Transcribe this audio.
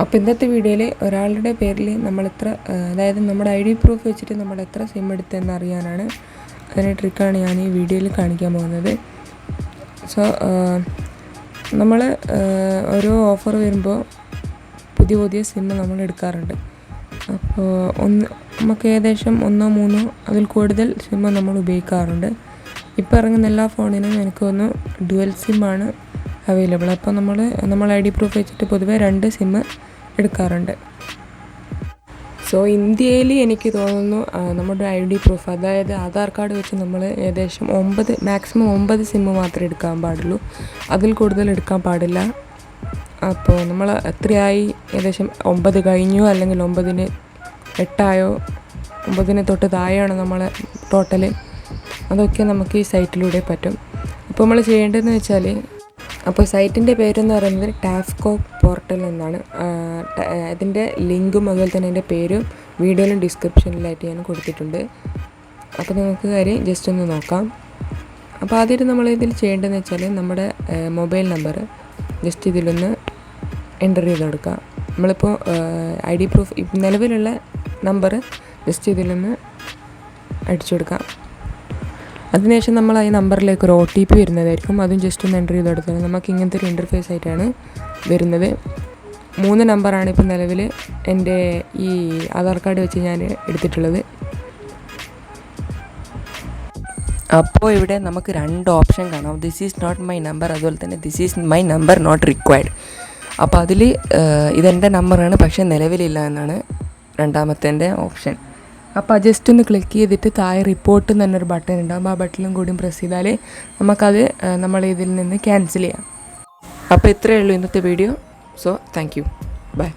അപ്പോൾ ഇന്നത്തെ വീഡിയോയിൽ ഒരാളുടെ പേരിൽ നമ്മൾ എത്ര അതായത് നമ്മുടെ ഐ ഡി പ്രൂഫ് വെച്ചിട്ട് നമ്മൾ എത്ര സിം എടുത്തെന്ന് അറിയാനാണ് അതിൻ്റെ ട്രിക്കാണ് ഞാൻ ഈ വീഡിയോയിൽ കാണിക്കാൻ പോകുന്നത്. സോ നമ്മൾ ഓരോ ഓഫർ വരുമ്പോൾ പുതിയ പുതിയ സിം നമ്മൾ എടുക്കാറുണ്ട്. അപ്പോൾ നമുക്ക് ഏകദേശം 1-3 അതിൽ കൂടുതൽ സിം നമ്മൾ ഉപയോഗിക്കാറുണ്ട്. ഇപ്പോൾ ഇറങ്ങുന്ന എല്ലാ ഫോണിനും എനിക്ക് തോന്നുന്നു ഡുവൽ സിമ്മാണ് അവൈലബിൾ. അപ്പോൾ നമ്മൾ ഐ ഡി പ്രൂഫ് വെച്ചിട്ട് പൊതുവേ 2 സിം എടുക്കാറുണ്ട്. സോ ഇന്ത്യയിൽ എനിക്ക് തോന്നുന്നു നമ്മുടെ ഐ ഡി പ്രൂഫ് അതായത് ആധാർ കാർഡ് വെച്ച് നമ്മൾ ഏകദേശം മാക്സിമം 9 സിം മാത്രമേ എടുക്കാൻ പാടുള്ളൂ. അതിൽ കൂടുതൽ എടുക്കാൻ പാടില്ല. അപ്പോൾ നമ്മൾ എത്രയായി ഏകദേശം 9 കഴിഞ്ഞോ അല്ലെങ്കിൽ 9-ന് 8ആയോ 9-ന് തൊട്ട് താഴെയാണോ നമ്മൾ ടോട്ടൽ, അതൊക്കെ നമുക്ക് ഈ സൈറ്റിലൂടെ പറ്റും. അപ്പോൾ നമ്മൾ ചെയ്യേണ്ടതെന്ന് വെച്ചാൽ, അപ്പോൾ സൈറ്റിൻ്റെ പേരെന്ന് പറയുന്നത് ടാഫ്കോ പോർട്ടൽ എന്നാണ്. അതിൻ്റെ ലിങ്കും അതുപോലെ തന്നെ അതിൻ്റെ പേരും വീഡിയോയിലും ഡിസ്ക്രിപ്ഷനിലായിട്ട് ഞാൻ കൊടുത്തിട്ടുണ്ട്. അപ്പോൾ നിങ്ങൾക്ക് കാര്യം ജസ്റ്റ് ഒന്ന് നോക്കാം. അപ്പോൾ ആദ്യമായിട്ട് നമ്മൾ ഇതിൽ ചെയ്യേണ്ടതെന്ന് വെച്ചാൽ നമ്മുടെ മൊബൈൽ നമ്പർ ജസ്റ്റ് ഇതിലൊന്ന് എൻ്റർ ചെയ്ത് കൊടുക്കുക. നമ്മളിപ്പോൾ ഐ ഡി പ്രൂഫ് നിലവിലുള്ള നമ്പർ ജസ്റ്റ് ഇതിലൊന്ന് അടിച്ചു കൊടുക്കാം. അതിനുശേഷം നമ്മൾ ഈ നമ്പറിലേക്ക് ഒരു OTP വരുന്നതായിരിക്കും. അതും ജസ്റ്റ് ഒന്ന് എൻ്റർ ചെയ്ത് കൊടുത്താൽ നമുക്ക് ഇങ്ങനത്തെ ഒരു ഇൻ്റർഫേസ് ആയിട്ടാണ് വരുന്നത്. 3 നമ്പറാണ് ഇപ്പോൾ നിലവിൽ എൻ്റെ ഈ ആധാർ കാർഡ് വെച്ച് ഞാൻ എടുത്തിട്ടുള്ളത്. അപ്പോൾ ഇവിടെ നമുക്ക് 2 ഓപ്ഷൻ കാണാം. This is not my number, അതുപോലെ തന്നെ this is my number not required. അപ്പോൾ അതിൽ ഇതെൻ്റെ നമ്പറാണ് പക്ഷേ നിലവിലില്ല എന്നാണ് രണ്ടാമത്തെ ഓപ്ഷൻ. അപ്പോൾ ജസ്റ്റ് ഒന്ന് ക്ലിക്ക് ചെയ്തിട്ട് താഴെ റിപ്പോർട്ട് എന്ന് പറഞ്ഞൊരു ബട്ടൺ ഉണ്ടാകും. ആ ബട്ടണും കൂടി പ്രസ് ചെയ്താൽ നമുക്കത് നമ്മൾ ഇതിൽ നിന്ന് ക്യാൻസൽ ചെയ്യാം. അപ്പോൾ ഇത്രയേ ഉള്ളൂ ഇന്നത്തെ video. So thank you, by.